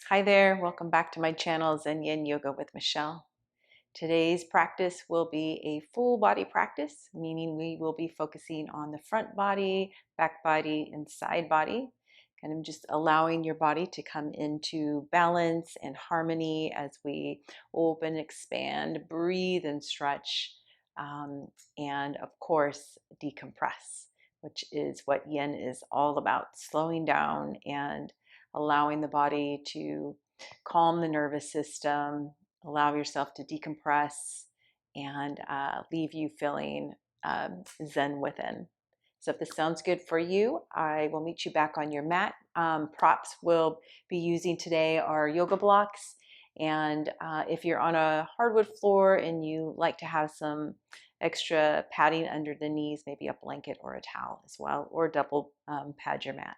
Hi there, welcome back to my channel, Yin Yoga with Michelle. Today's practice will be a full body practice, meaning we will be focusing on the front body, back body, and side body. Kind of just allowing your body to come into balance and harmony as we open, expand, breathe, and stretch. And of course, decompress, which is what Yin is all about, slowing down and allowing the body to calm the nervous system, allow yourself to decompress, and leave you feeling zen within. So if this sounds good for you, I will meet you back on your mat. Props we'll be using today are yoga blocks. And if you're on a hardwood floor and you like to have some extra padding under the knees, maybe a blanket or a towel as well, or double pad your mat.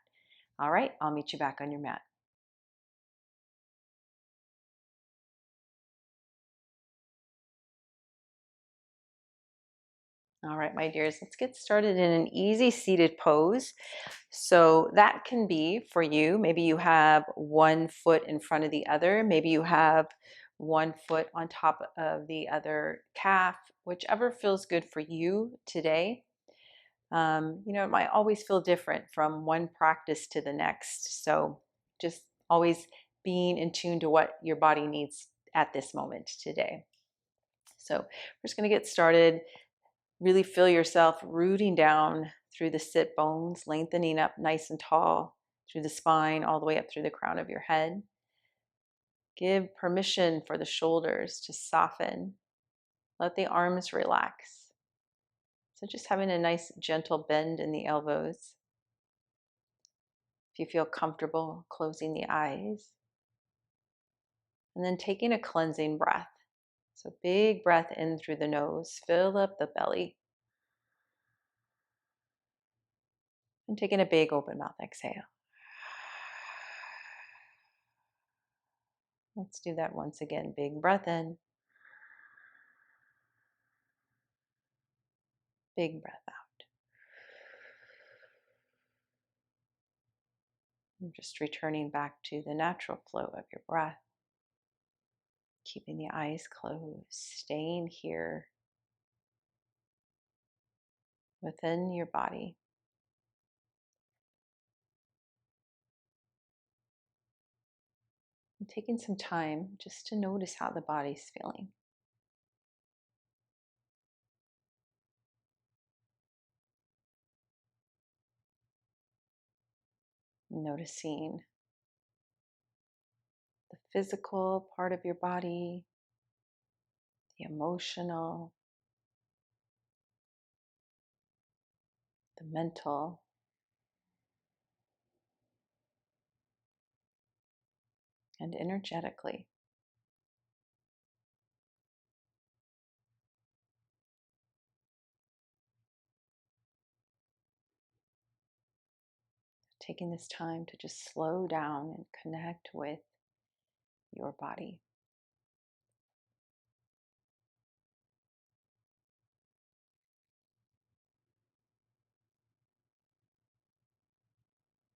All right, I'll meet you back on your mat. All right, my dears, let's get started in an easy seated pose. So that can be for you. Maybe you have one foot in front of the other. Maybe you have one foot on top of the other calf, whichever feels good for you today. It might always feel different from one practice to the next. So just always being in tune to what your body needs at this moment today. So we're just going to get started. Really feel yourself rooting down through the sit bones, lengthening up nice and tall through the spine, all the way up through the crown of your head. Give permission for the shoulders to soften. Let the arms relax. So just having a nice gentle bend in the elbows. If you feel comfortable, closing the eyes. And then taking a cleansing breath. So big breath in through the nose, fill up the belly. And taking a big open mouth exhale. Let's do that once again. Big breath in. Big breath out. And just returning back to the natural flow of your breath. Keeping the eyes closed, staying here within your body. And taking some time just to notice how the body's feeling. Noticing the physical part of your body, the emotional, the mental, and energetically. Taking this time to just slow down and connect with your body.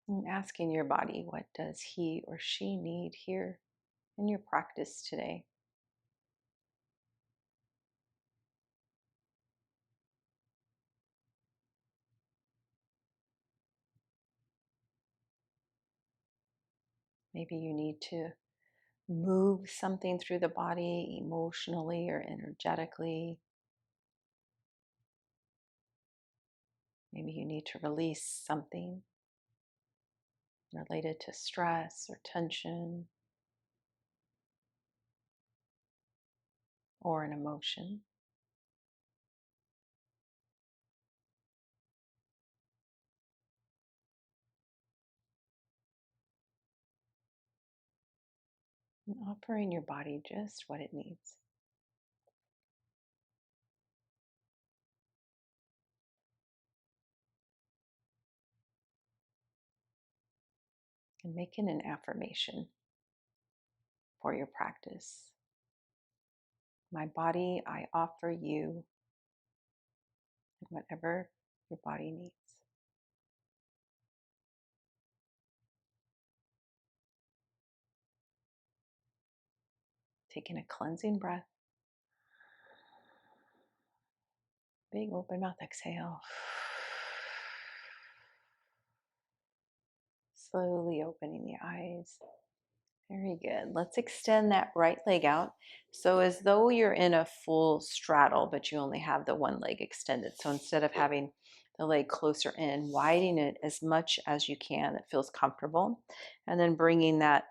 And asking your body, what does he or she need here in your practice today? Maybe you need to move something through the body emotionally or energetically. Maybe you need to release something related to stress or tension or an emotion. And offering your body just what it needs. And making an affirmation for your practice. My body, I offer you whatever your body needs. Taking a cleansing breath. Big open mouth exhale. Slowly opening the eyes. Very good. Let's extend that right leg out. So as though you're in a full straddle, but you only have the one leg extended. So instead of having the leg closer in, widen it as much as you can that feels comfortable. And then bringing that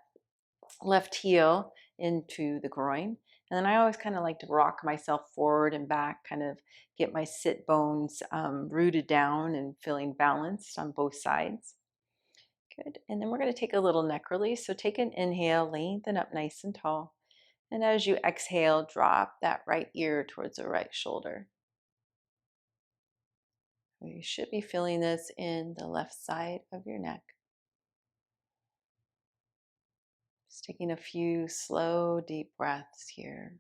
left heel into the groin. And then I always kind of like to rock myself forward and back, kind of get my sit bones rooted down and feeling balanced on both sides. Good. And then we're going to take a little neck release. So take an inhale, lengthen up nice and tall. And as you exhale, drop that right ear towards the right shoulder. You should be feeling this in the left side of your neck. Just taking a few slow, deep breaths here.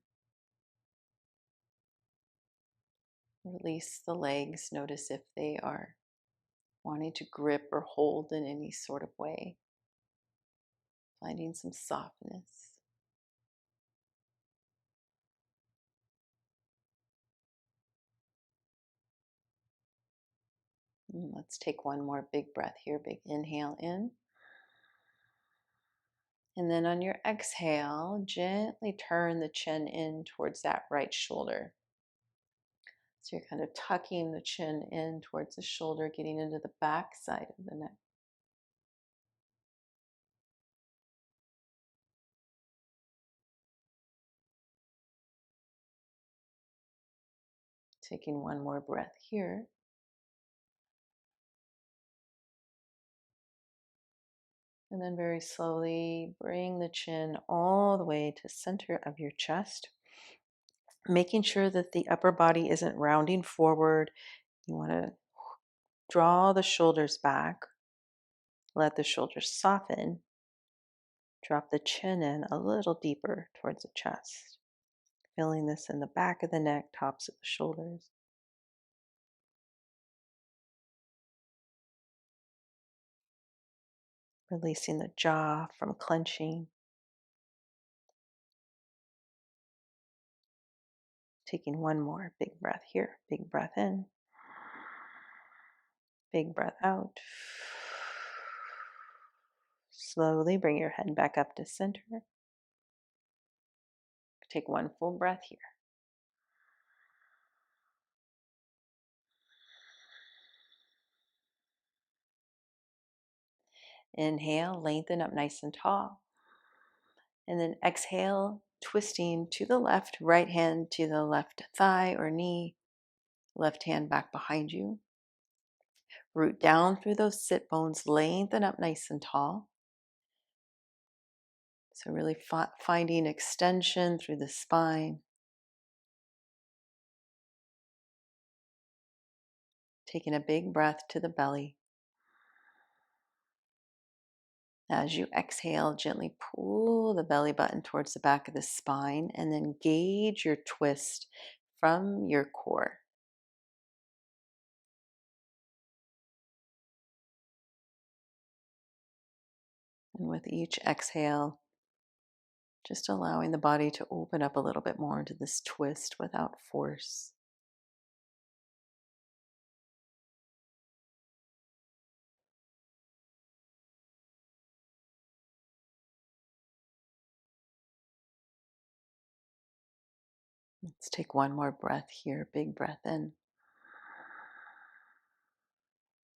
Release the legs. Notice if they are wanting to grip or hold in any sort of way. Finding some softness. And let's take one more big breath here. Big inhale in. And then on your exhale, gently turn the chin in towards that right shoulder. So you're kind of tucking the chin in towards the shoulder, getting into the back side of the neck. Taking one more breath here. And then very slowly bring the chin all the way to center of your chest, making sure that the upper body isn't rounding forward. You want to draw the shoulders back, let the shoulders soften, drop the chin in a little deeper towards the chest. Feeling this in the back of the neck, tops of the shoulders. Releasing the jaw from clenching. Taking one more big breath here. Big breath in. Big breath out. Slowly bring your head back up to center. Take one full breath here. Inhale, lengthen up nice and tall. And then exhale, twisting to the left, right hand to the left thigh or knee, left hand back behind you. Root down through those sit bones, lengthen up nice and tall. So really finding extension through the spine. Taking a big breath to the belly. As you exhale, gently pull the belly button towards the back of the spine and then gauge your twist from your core. And with each exhale, just allowing the body to open up a little bit more into this twist without force. Let's take one more breath here. Big breath in.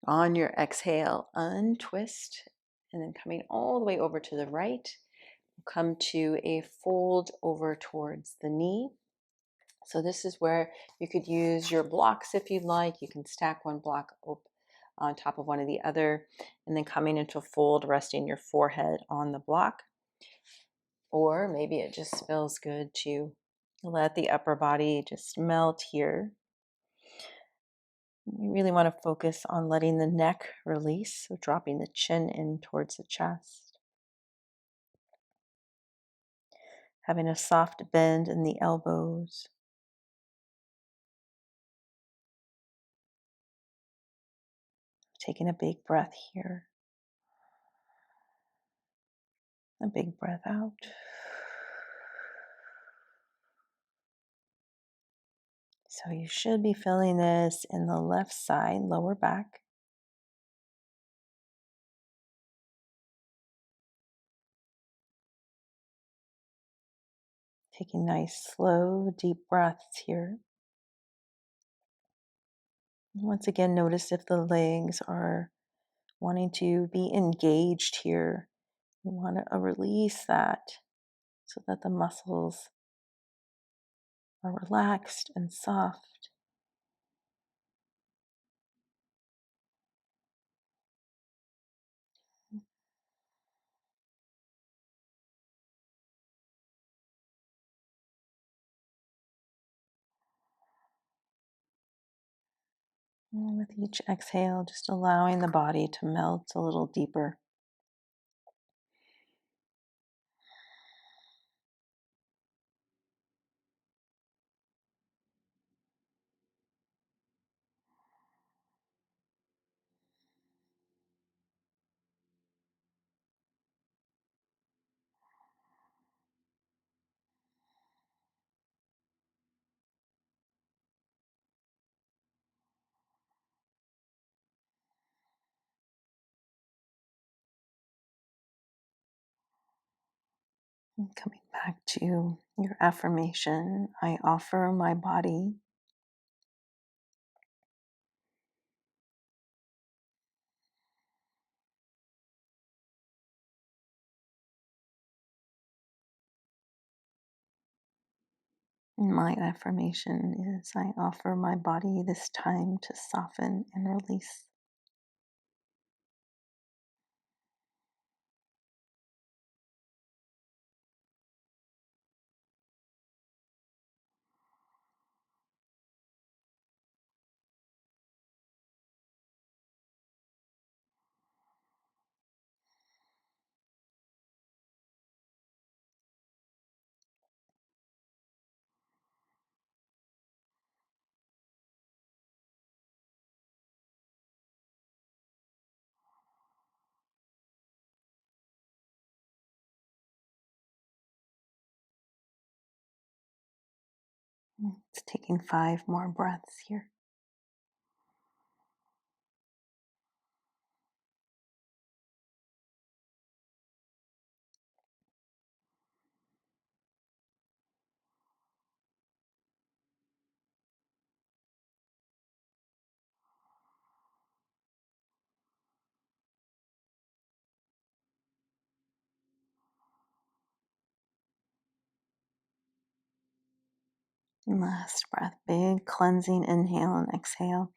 On your exhale, untwist, and then coming all the way over to the right, come to a fold over towards the knee. So this is where you could use your blocks if you'd like. You can stack one block on top of one of the other, and then coming into a fold, resting your forehead on the block. Or maybe it just feels good to let the upper body just melt here. You really want to focus on letting the neck release, so dropping the chin in towards the chest. Having a soft bend in the elbows. Taking a big breath here. A big breath out. So you should be feeling this in the left side, lower back. Taking nice, slow, deep breaths here. Once again, notice if the legs are wanting to be engaged here. You want to release that so that the muscles are relaxed and soft. And with each exhale, just allowing the body to melt a little deeper. And coming back to your affirmation, I offer my body My affirmation is I offer my body this time to soften and release. It's taking 5 more breaths here. And last breath, big cleansing inhale and exhale,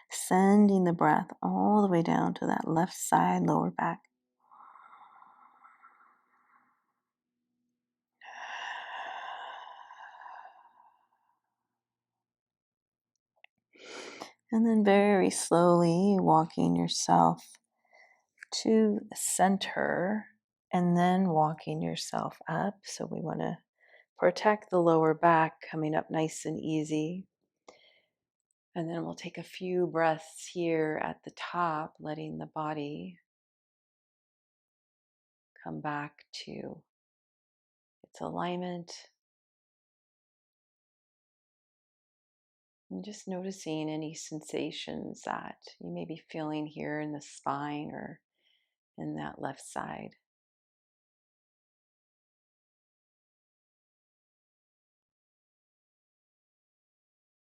sending the breath all the way down to that left side, lower back. And then very slowly walking yourself to center and then walking yourself up. So we want to protect the lower back, coming up nice and easy. And then we'll take a few breaths here at the top, letting the body come back to its alignment. And just noticing any sensations that you may be feeling here in the spine or in that left side.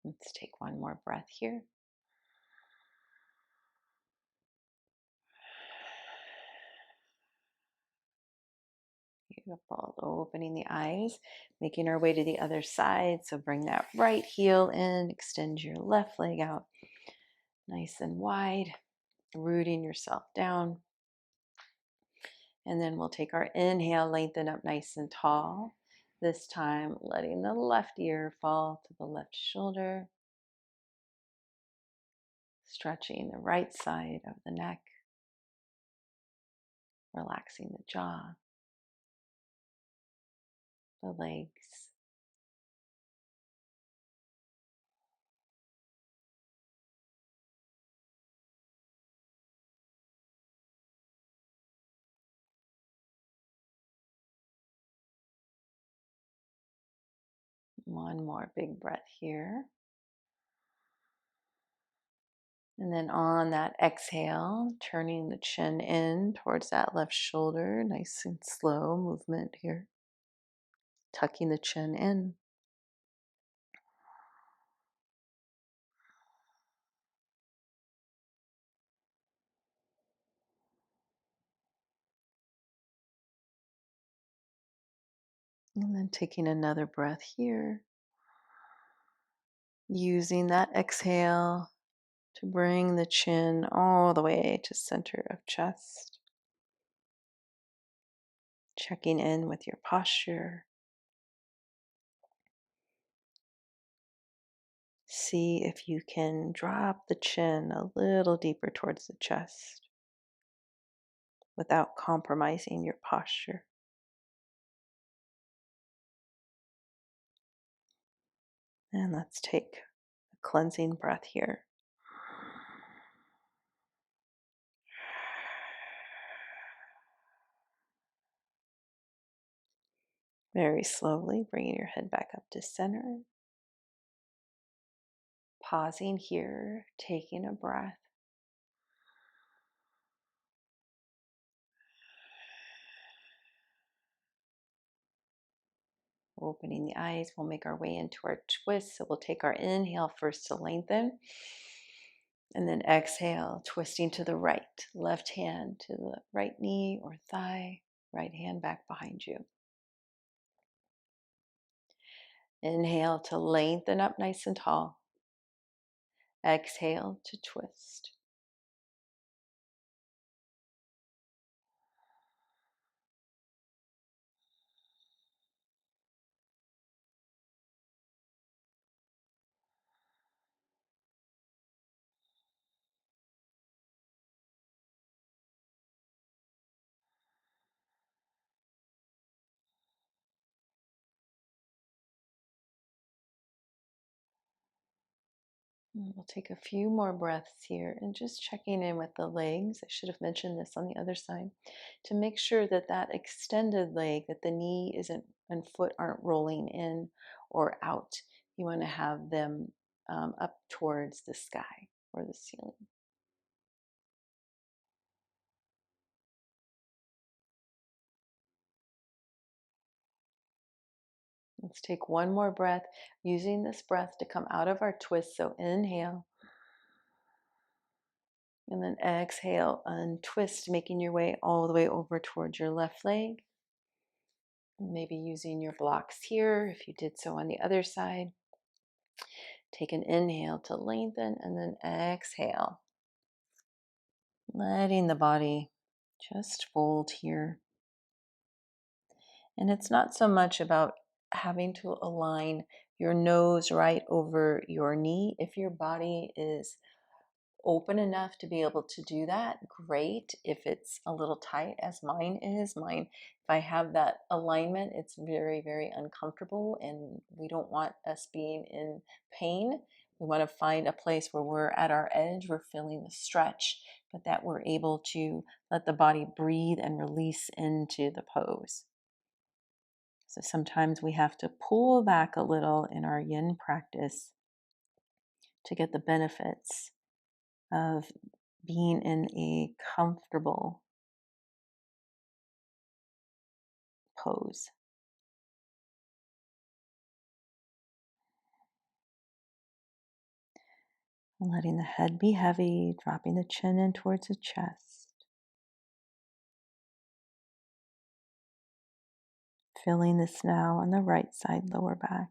Let's take one more breath here. Beautiful. Opening the eyes, making our way to the other side. So bring that right heel in, extend your left leg out nice and wide, rooting yourself down. And then we'll take our inhale, lengthen up nice and tall. This time, letting the left ear fall to the left shoulder, stretching the right side of the neck, relaxing the jaw, the legs. One more big breath here. And then on that exhale, turning the chin in towards that left shoulder, nice and slow movement here. Tucking the chin in. And then taking another breath here. Using that exhale to bring the chin all the way to center of chest. Checking in with your posture. See if you can drop the chin a little deeper towards the chest without compromising your posture. And let's take a cleansing breath here. Very slowly bringing your head back up to center. Pausing here, taking a breath. Opening the eyes, we'll make our way into our twist. So we'll take our inhale first to lengthen. And then exhale, twisting to the right. Left hand to the right knee or thigh. Right hand back behind you. Inhale to lengthen up nice and tall. Exhale to twist. We'll take a few more breaths here and just checking in with the legs. I should have mentioned this on the other side to make sure that that extended leg, that the knee isn't and foot aren't rolling in or out. You want to have them up towards the sky or the ceiling. Let's take one more breath, using this breath to come out of our twist. So inhale. And then exhale, untwist, making your way all the way over towards your left leg. Maybe using your blocks here if you did so on the other side. Take an inhale to lengthen and then exhale. Letting the body just fold here. And it's not so much about having to align your nose right over your knee. If your body is open enough to be able to do that, great. If it's a little tight, as mine is, if I have that alignment, it's very, very uncomfortable, and we don't want us being in pain. We want to find a place where we're at our edge, we're feeling the stretch, but that we're able to let the body breathe and release into the pose. So sometimes we have to pull back a little in our yin practice to get the benefits of being in a comfortable pose. And letting the head be heavy, dropping the chin in towards the chest. Feeling this now on the right side, lower back.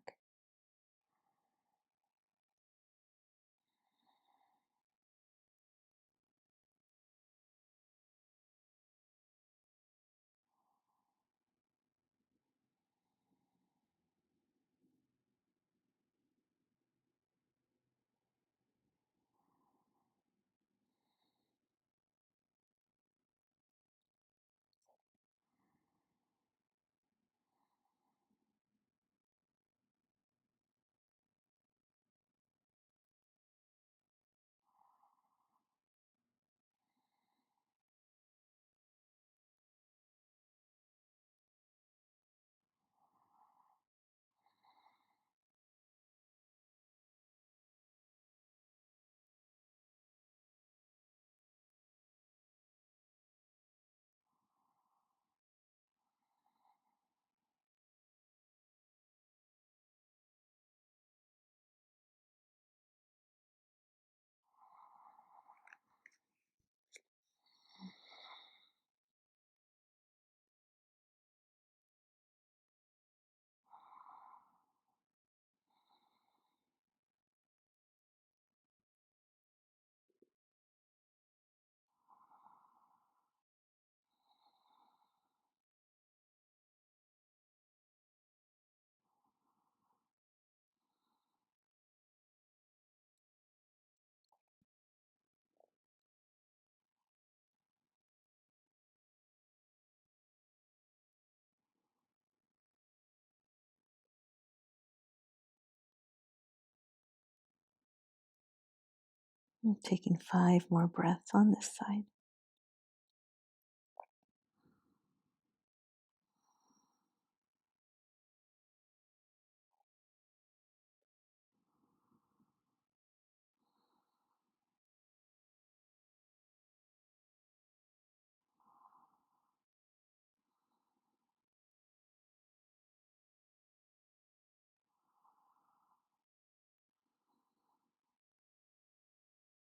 And taking 5 more breaths on this side.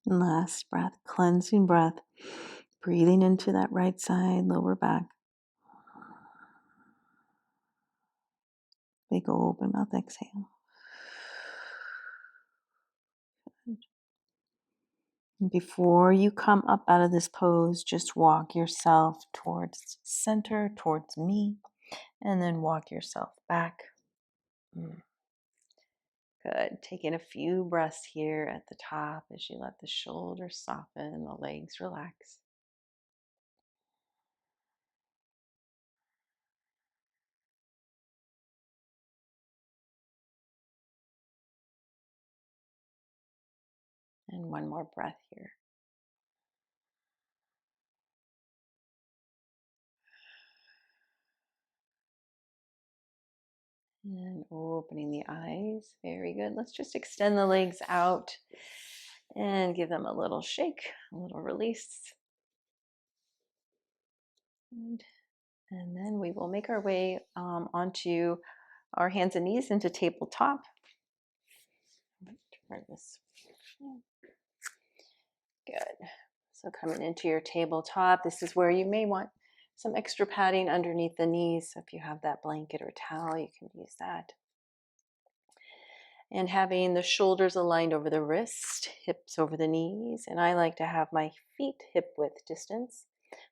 And last breath, cleansing breath. Breathing into that right side, lower back. Big open mouth exhale. And before you come up out of this pose, just walk yourself towards center, towards me, and then walk yourself back. Good. Taking a few breaths here at the top as you let the shoulders soften, the legs relax. And one more breath here. And opening the eyes. Very good. Let's just extend the legs out and give them a little shake, a little release. And then we will make our way onto our hands and knees into tabletop. Turn this. Good. So coming into your tabletop, this is where you may want some extra padding underneath the knees. So if you have that blanket or towel, you can use that. And having the shoulders aligned over the wrist, hips over the knees. And I like to have my feet hip width distance.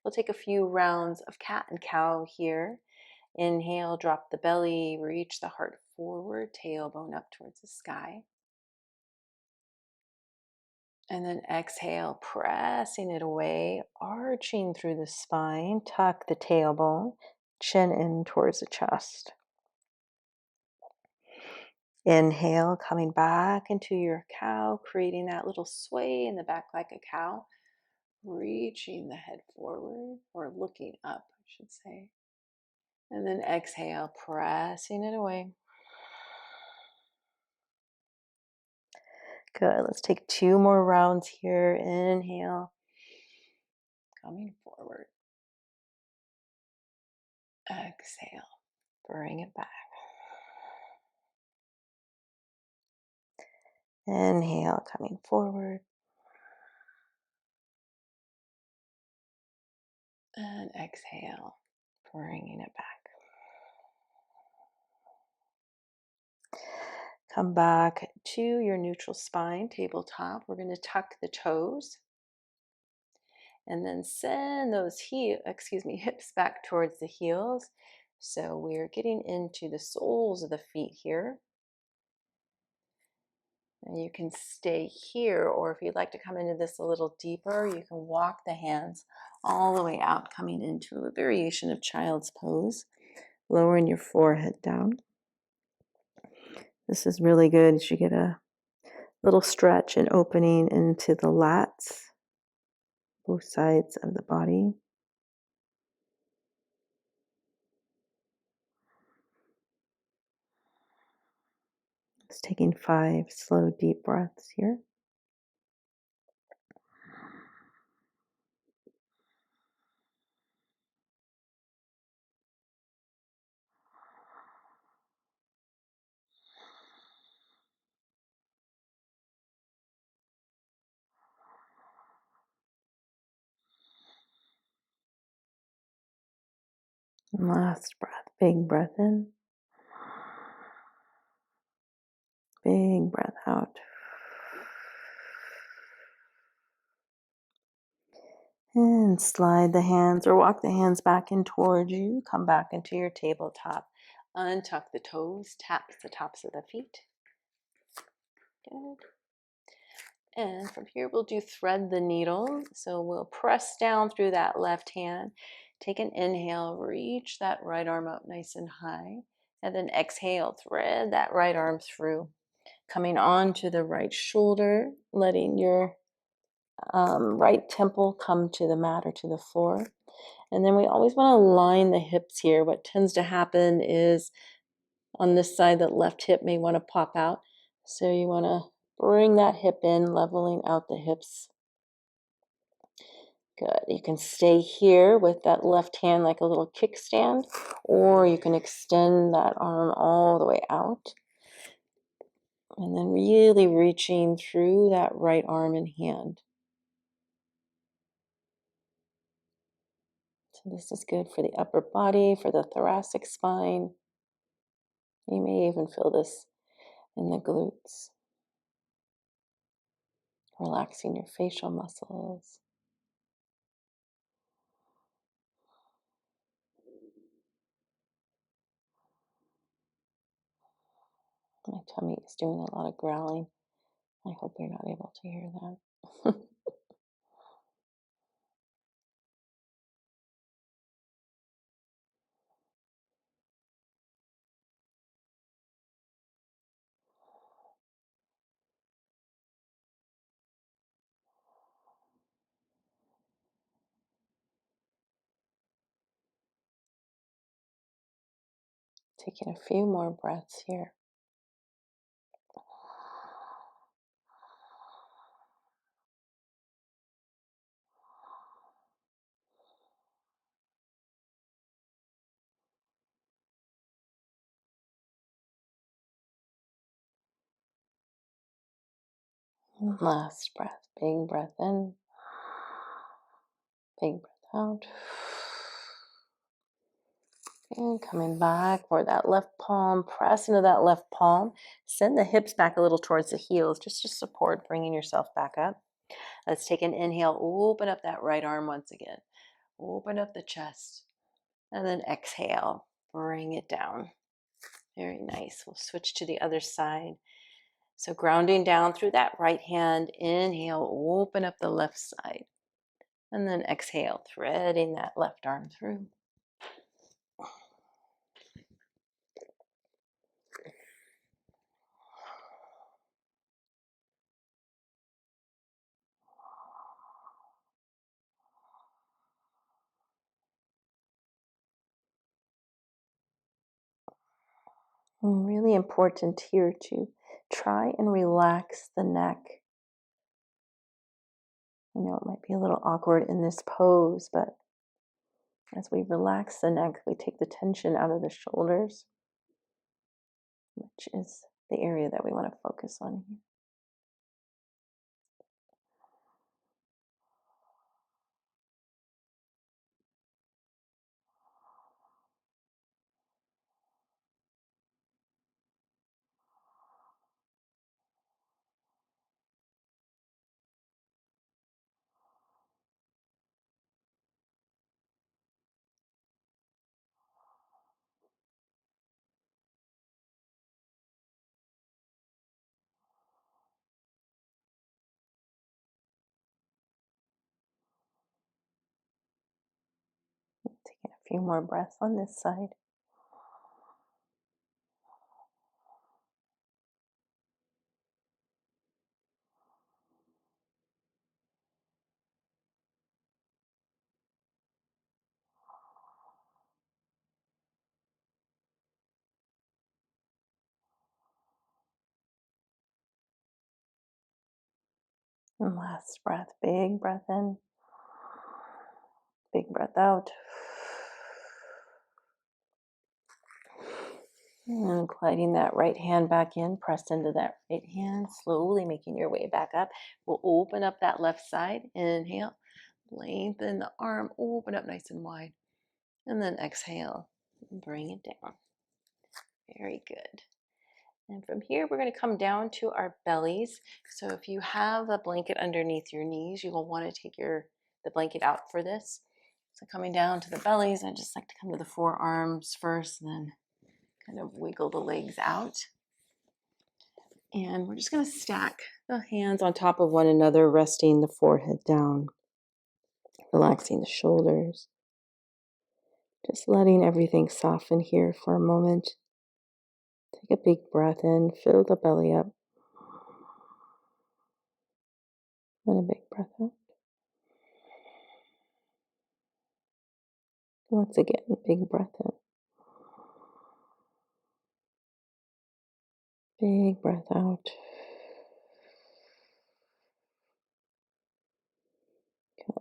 We'll take a few rounds of cat and cow here. Inhale, drop the belly, reach the heart forward, tailbone up towards the sky. And then exhale, pressing it away, arching through the spine, tuck the tailbone, chin in towards the chest. Inhale, coming back into your cow, creating that little sway in the back like a cow, reaching the head forward, or looking up, I should say. And then exhale, pressing it away. Good. Let's take 2 more rounds here. Inhale, coming forward. Exhale, bring it back. Inhale, coming forward. And exhale, bringing it back. Come back to your neutral spine, tabletop. We're going to tuck the toes. And then send those hips back towards the heels. So we're getting into the soles of the feet here. And you can stay here, or if you'd like to come into this a little deeper, you can walk the hands all the way out, coming into a variation of child's pose, lowering your forehead down. This is really good as you get a little stretch and opening into the lats, both sides of the body. Just taking 5 slow, deep breaths here. And last breath, big breath in, big breath out. And slide the hands or walk the hands back in towards you. Come back into your tabletop. Untuck the toes, tap the tops of the feet. Good. And from here, we'll do thread the needle. So we'll press down through that left hand. Take an inhale, reach that right arm up nice and high. And then exhale, thread that right arm through. Coming onto the right shoulder, letting your right temple come to the mat or to the floor. And then we always want to line the hips here. What tends to happen is on this side, that left hip may want to pop out. So you want to bring that hip in, leveling out the hips. Good. You can stay here with that left hand like a little kickstand, or you can extend that arm all the way out. And then really reaching through that right arm and hand. So this is good for the upper body, for the thoracic spine. You may even feel this in the glutes. Relaxing your facial muscles. My tummy is doing a lot of growling. I hope you're not able to hear that. Taking a few more breaths here. Last breath. Big breath in. Big breath out. And coming back for that left palm. Press into that left palm. Send the hips back a little towards the heels, just to support bringing yourself back up. Let's take an inhale. Open up that right arm once again. Open up the chest. And then exhale. Bring it down. Very nice. We'll switch to the other side. So grounding down through that right hand. Inhale. Open up the left side. And then exhale. Threading that left arm through. And really important here to try and relax the neck. I know it might be a little awkward in this pose, but as we relax the neck, we take the tension out of the shoulders, which is the area that we want to focus on here. Taking a few more breaths on this side. And last breath, big breath in, big breath out. And gliding that right hand back in, press into that right hand, slowly making your way back up. We'll open up that left side. Inhale, lengthen the arm, open up nice and wide. And then exhale, bring it down. Very good. And from here, we're going to come down to our bellies. So if you have a blanket underneath your knees, you will want to take the blanket out for this. So coming down to the bellies, I just like to come to the forearms first, and then kind of wiggle the legs out. And we're just going to stack the hands on top of one another, resting the forehead down, relaxing the shoulders. Just letting everything soften here for a moment. Take a big breath in, fill the belly up. And a big breath out. Once again, big breath in. Big breath out.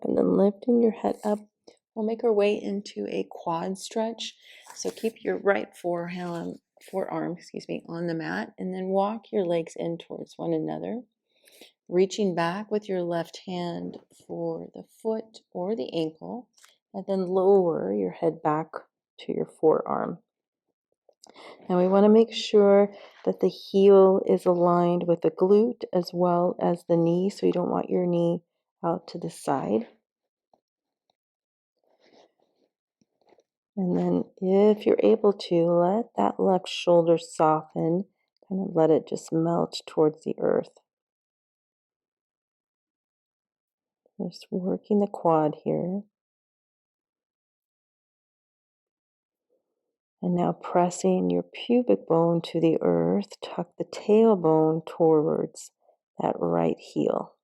And then lifting your head up. We'll make our way into a quad stretch. So keep your right forearm, on the mat, and then walk your legs in towards one another, reaching back with your left hand for the foot or the ankle, and then lower your head back to your forearm. And we want to make sure that the heel is aligned with the glute as well as the knee, so you don't want your knee out to the side. And then if you're able to, let that left shoulder soften, kind of let it just melt towards the earth. Just working the quad here. And now pressing your pubic bone to the earth, tuck the tailbone towards that right heel.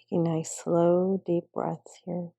Taking nice, slow, deep breaths here.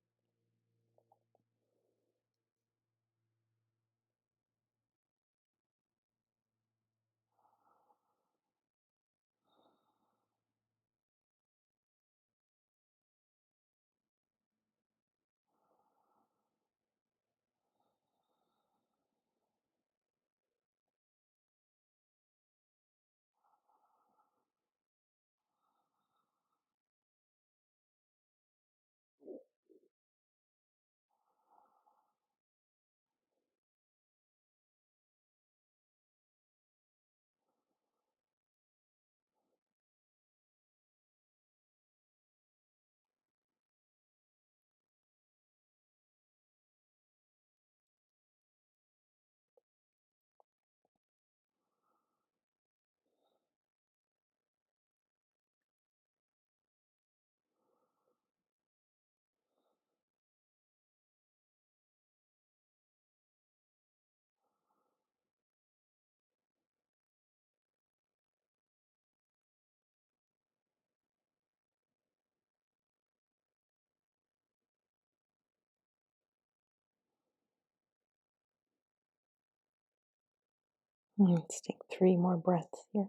Let's take 3 more breaths here.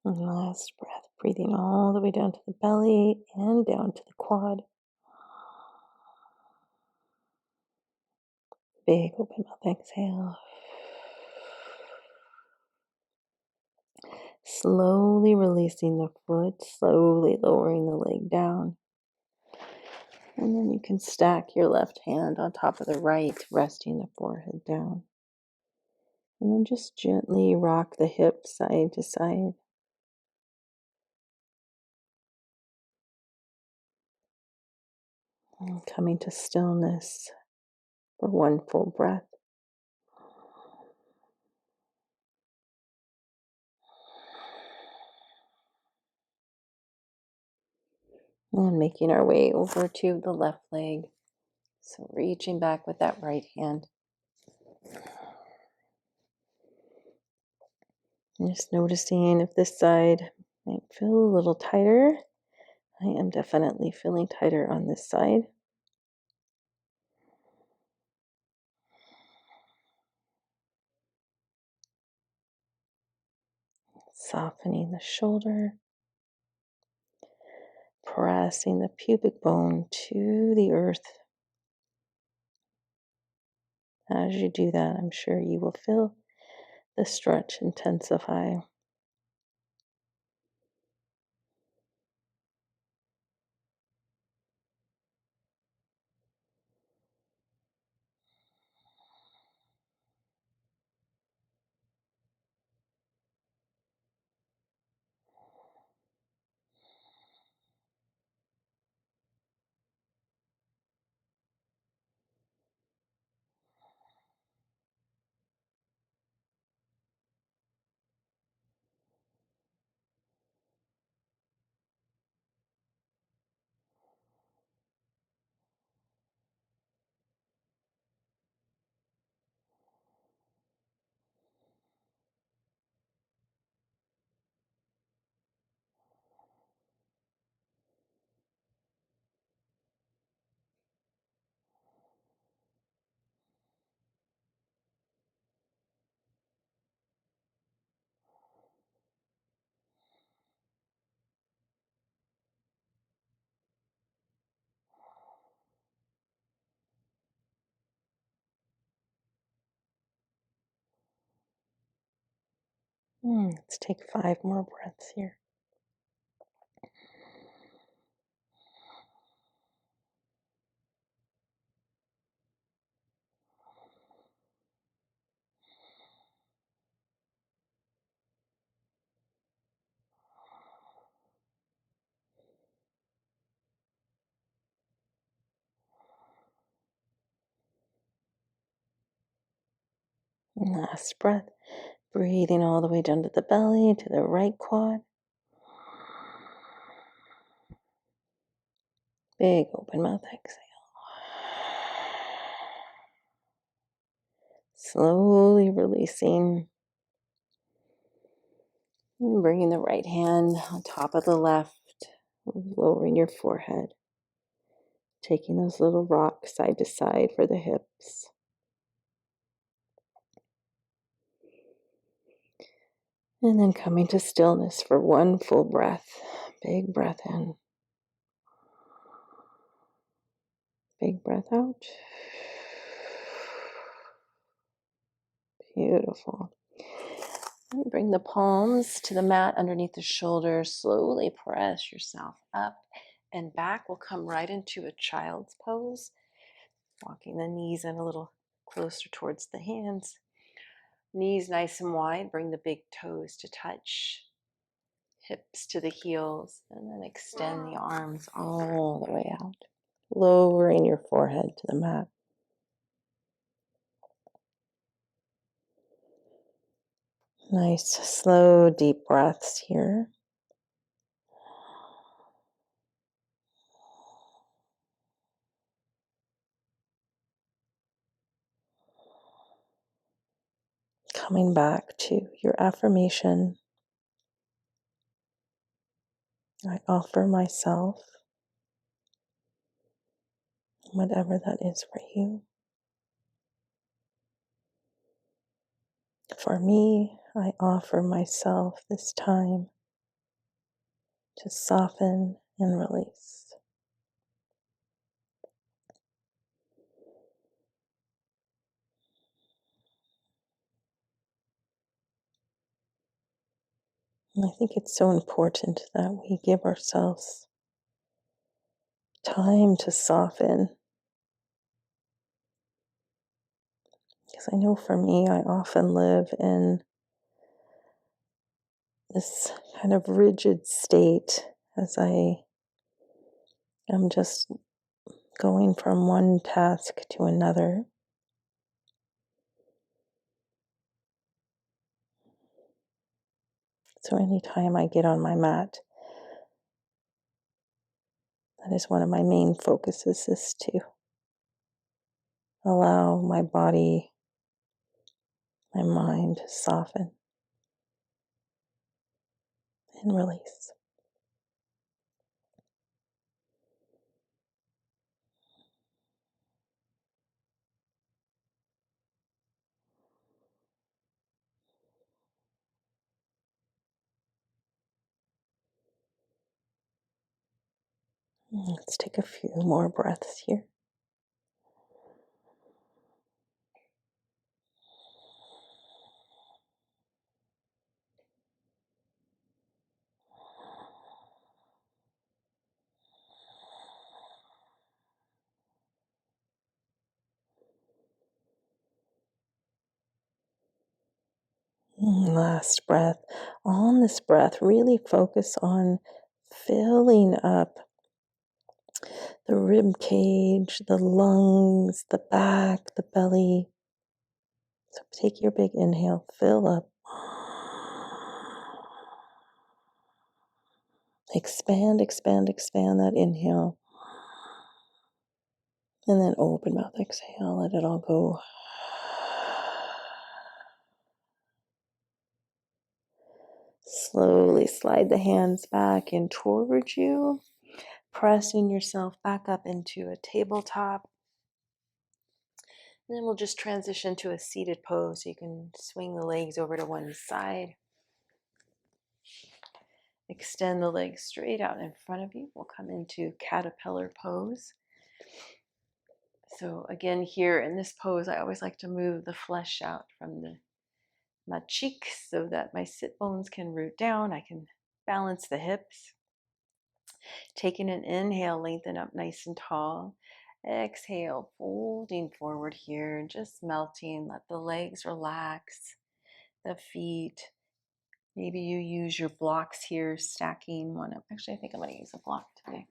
And last breath, breathing all the way down to the belly and down to the quad. Big open mouth exhale. Slowly releasing the foot, slowly lowering the leg down. And then you can stack your left hand on top of the right, resting the forehead down. And then just gently rock the hips side to side. And coming to stillness for one full breath. And making our way over to the left leg. So reaching back with that right hand. And just noticing if this side might feel a little tighter. I am definitely feeling tighter on this side. Softening the shoulder. Pressing the pubic bone to the earth. As you do that, I'm sure you will feel the stretch intensify. Let's take 5 more breaths here. Last breath. Breathing all the way down to the belly, to the right quad. Big open mouth exhale. Slowly releasing. And bringing the right hand on top of the left, lowering your forehead. Taking those little rocks side to side for the hips. And then coming to stillness for one full breath. Big breath in. Big breath out. Beautiful. And bring the palms to the mat underneath the shoulders. Slowly press yourself up and back. We'll come right into a child's pose. Walking the knees in a little closer towards the hands. Knees nice and wide. Bring the big toes to touch. Hips to the heels. And then extend the arms all the way out. Lowering your forehead to the mat. Nice, slow, deep breaths here. Coming back to your affirmation. I offer myself, whatever that is for you. For me, I offer myself this time to soften and release. And I think it's so important that we give ourselves time to soften. Because I know for me, I often live in this kind of rigid state as I am just going from one task to another. So anytime I get on my mat, that is one of my main focuses, is to allow my body, my mind to soften and release. Let's take a few more breaths here. Last breath. On this breath, really focus on filling up the rib cage, the lungs, the back, the belly. So take your big inhale, fill up. Expand, expand, expand that inhale. And then open mouth exhale, let it all go. Slowly slide the hands back in towards you, pressing yourself back up into a tabletop. And then we'll just transition to a seated pose. So you can swing the legs over to one side. Extend the legs straight out in front of you. We'll come into caterpillar pose. So again, here in this pose, I always like to move the flesh out from the my cheeks so that my sit bones can root down. I can balance the hips. Taking an inhale, lengthen up nice and tall. Exhale, folding forward here, just melting. Let the legs relax, the feet. Maybe you use your blocks here, stacking one up. Actually, I think I'm going to use a block today.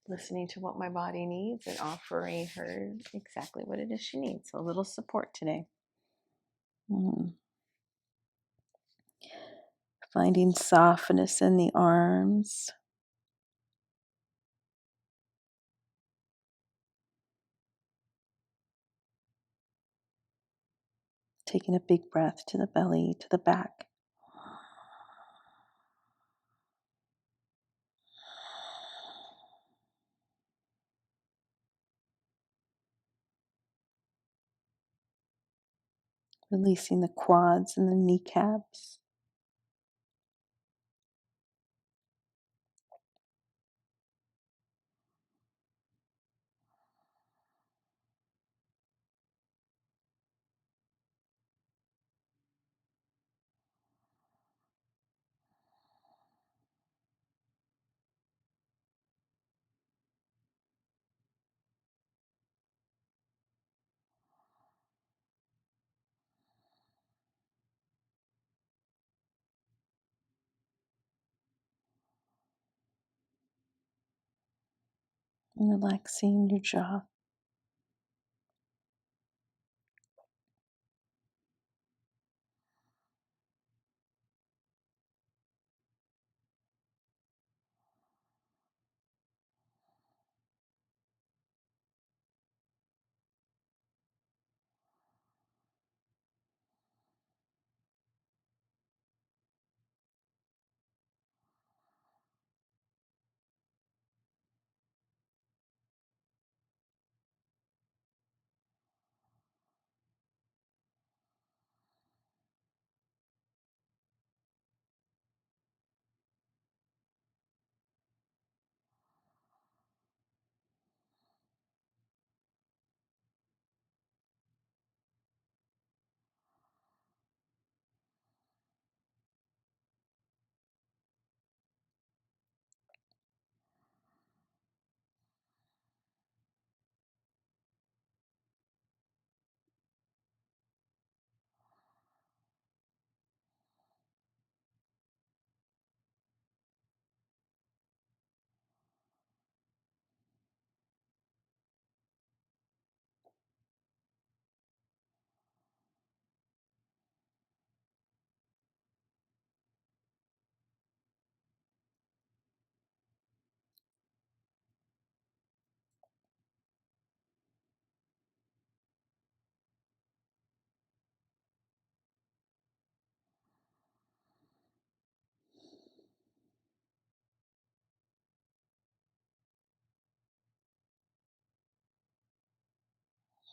Listening to what my body needs and offering her exactly what it is she needs. So a little support today. Finding softness in the arms. Taking a big breath to the belly, to the back. Releasing the quads and the kneecaps. And relaxing your jaw.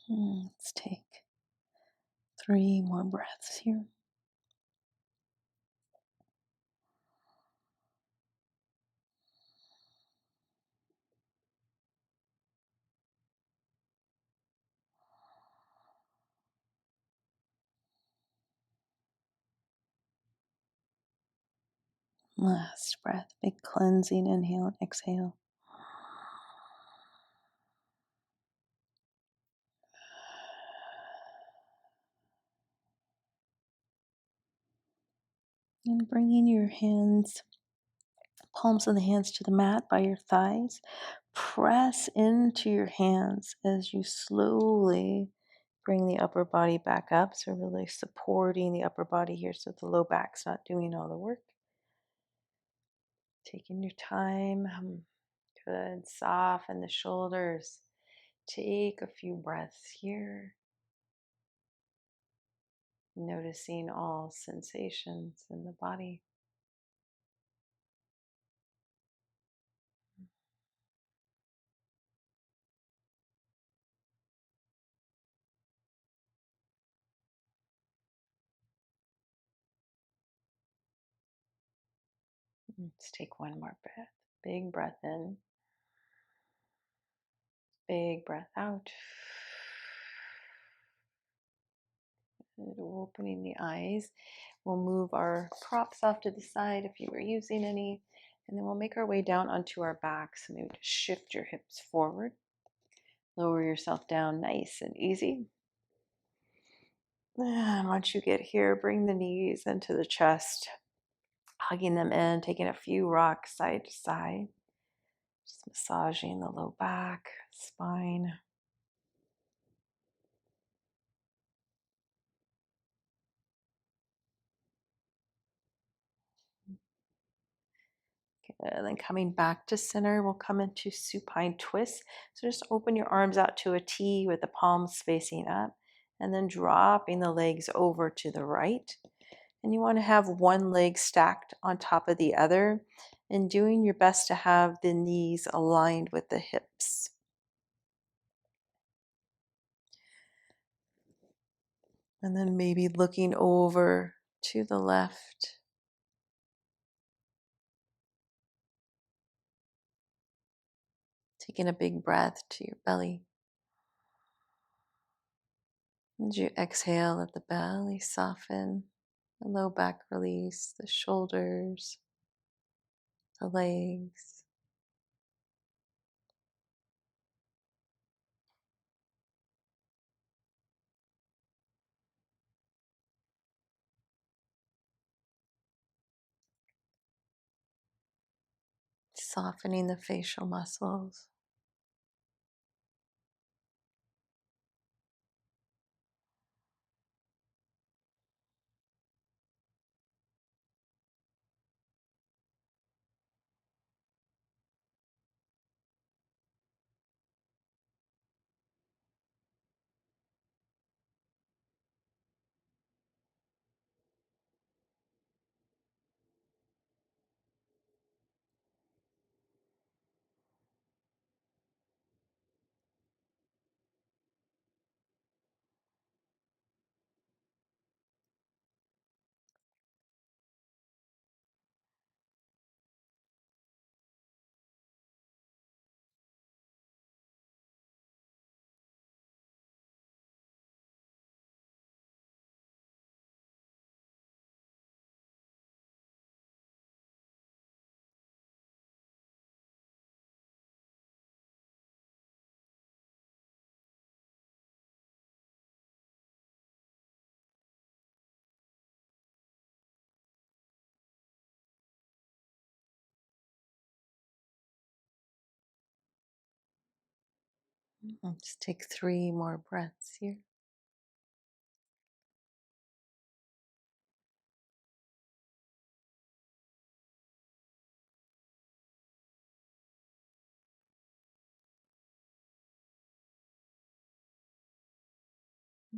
Let's take 3 more breaths here. Last breath, big cleansing inhale and exhale. And bringing your hands, palms of the hands to the mat by your thighs. Press into your hands as you slowly bring the upper body back up. So really supporting the upper body here so the low back's not doing all the work. Taking your time. Good. Soften the shoulders. Take a few breaths here. Noticing all sensations in the body. Let's take one more breath. Big breath in. Big breath out. Good. Opening the eyes. We'll move our props off to the side if you were using any. And then we'll make our way down onto our back. So maybe just shift your hips forward. Lower yourself down nice and easy. And once you get here, bring the knees into the chest, hugging them in, taking a few rocks side to side. Just massaging the low back, spine. And then coming back to center, we'll come into supine twist. So just open your arms out to a T with the palms facing up, and then dropping the legs over to the right. And you want to have one leg stacked on top of the other, and doing your best to have the knees aligned with the hips. And then maybe looking over to the left. Taking a big breath to your belly. As you exhale, let the belly soften, the low back release, the shoulders, the legs. Softening the facial muscles. Just take 3 more breaths here.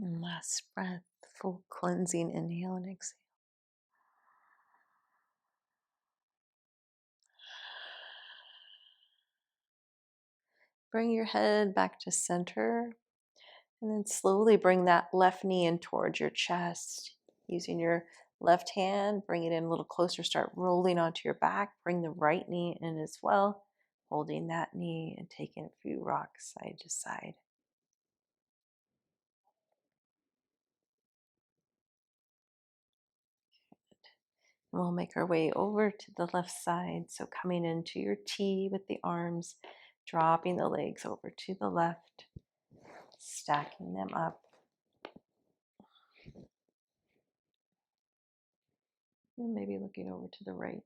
And last breath, full cleansing inhale and exhale. Bring your head back to center. And then slowly bring that left knee in towards your chest. Using your left hand, bring it in a little closer. Start rolling onto your back. Bring the right knee in as well. Holding that knee and taking a few rocks side to side. And we'll make our way over to the left side. So coming into your T with the arms, dropping the legs over to the left, stacking them up. And maybe looking over to the right.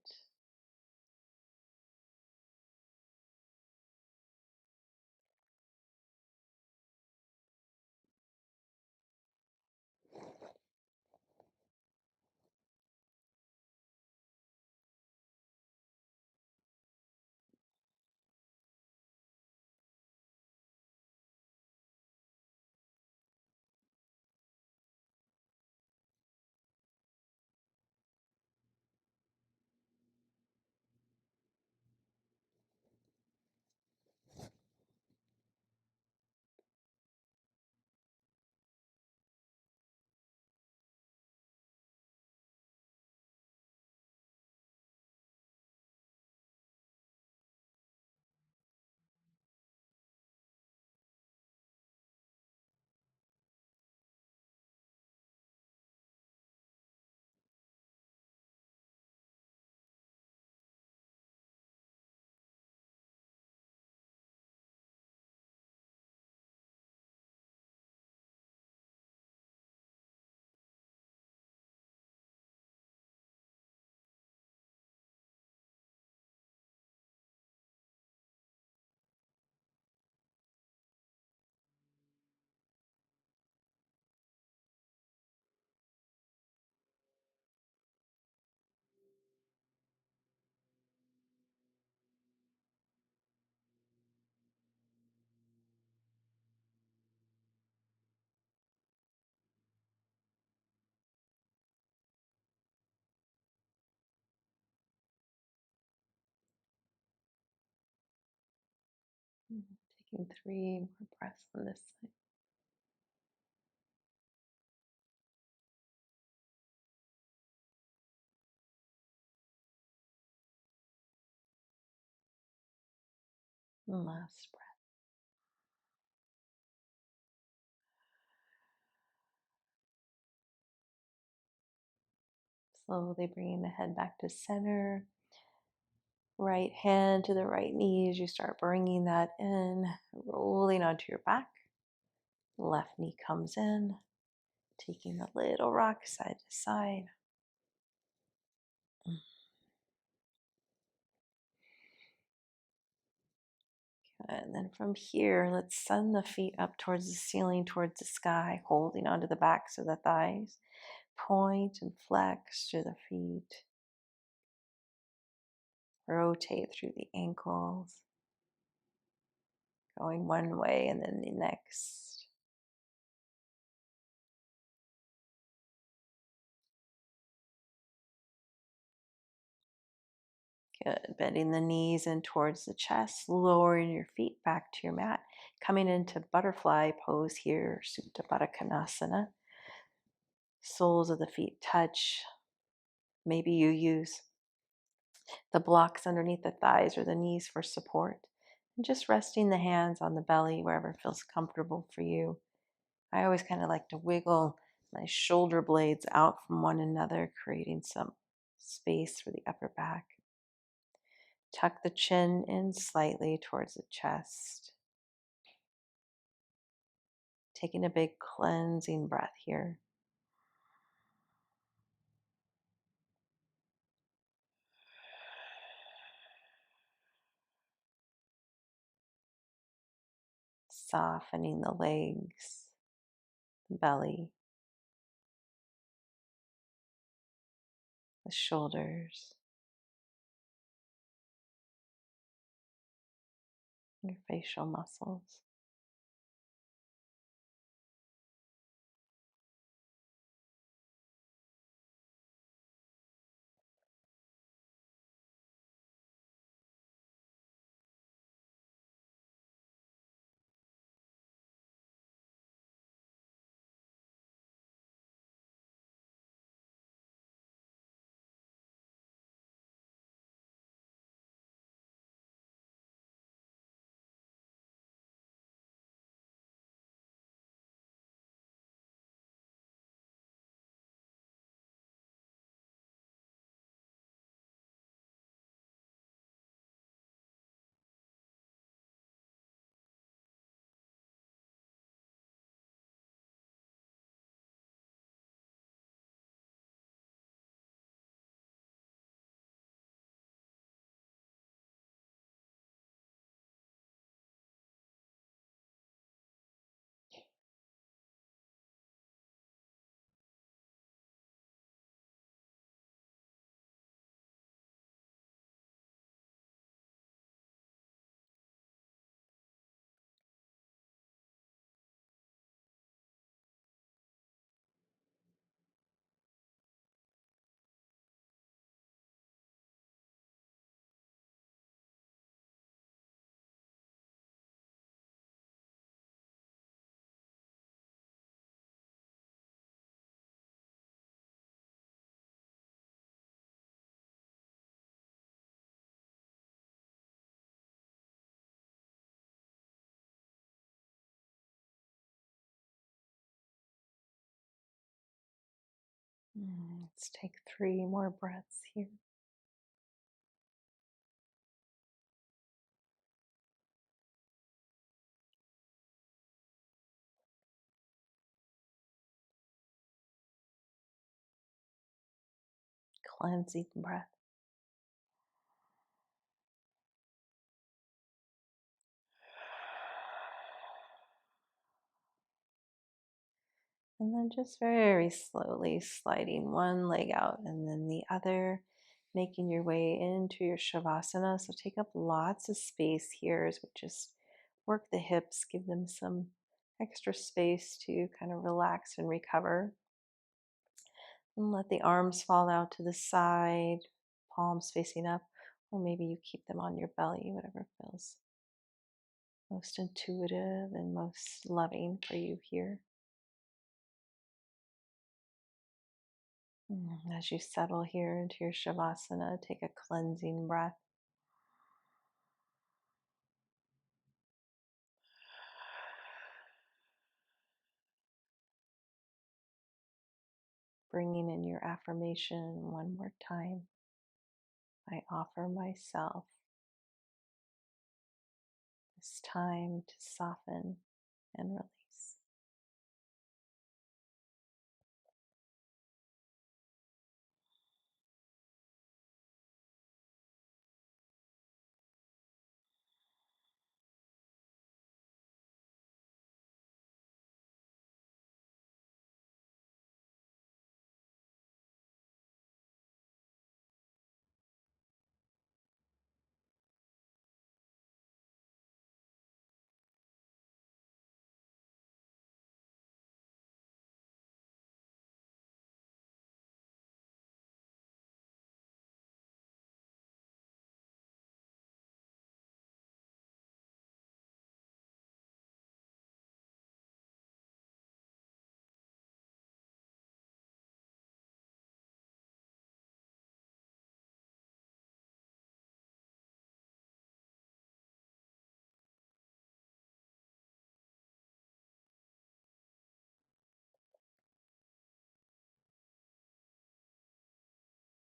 Taking 3 more breaths on this side. And last breath. Slowly bringing the head back to center. Right hand to the right knee as you start bringing that in, rolling onto your back. Left knee comes in, taking a little rock side to side. And then from here, let's send the feet up towards the ceiling, towards the sky, holding onto the backs of the thighs. Point and flex through the feet. Rotate through the ankles, going one way and then the next. Good. Bending the knees in towards the chest, lowering your feet back to your mat, coming into butterfly pose here, Supta Baddha Konasana. Soles of the feet touch. Maybe you use the blocks underneath the thighs or the knees for support. And just resting the hands on the belly wherever feels comfortable for you. I always kind of like to wiggle my shoulder blades out from one another, creating some space for the upper back. Tuck the chin in slightly towards the chest. Taking a big cleansing breath here. Softening the legs, belly, the shoulders, your facial muscles. Let's take 3 more breaths here. Cleansing breath. And then just very slowly sliding one leg out and then the other, making your way into your Shavasana. So take up lots of space here as we just work the hips, give them some extra space to kind of relax and recover. And let the arms fall out to the side, palms facing up, or maybe you keep them on your belly, whatever feels most intuitive and most loving for you here. As you settle here into your Shavasana, take a cleansing breath. Bringing in your affirmation one more time. I offer myself this time to soften and release.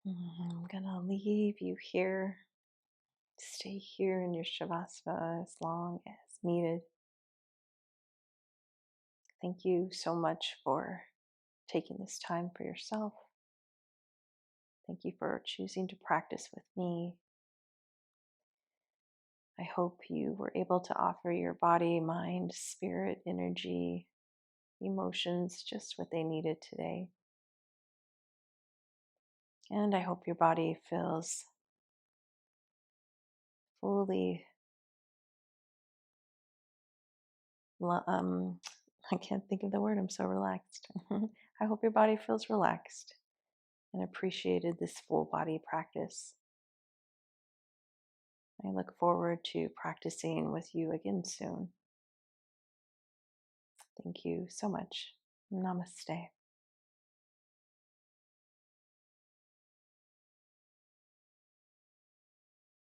I'm going to leave you here. Stay here in your Shavasana as long as needed. Thank you so much for taking this time for yourself. Thank you for choosing to practice with me. I hope you were able to offer your body, mind, spirit, energy, emotions just what they needed today. And I hope your body feels fully, I can't think of the word, I'm so relaxed. I hope your body feels relaxed and appreciated this full body practice. I look forward to practicing with you again soon. Thank you so much. Namaste.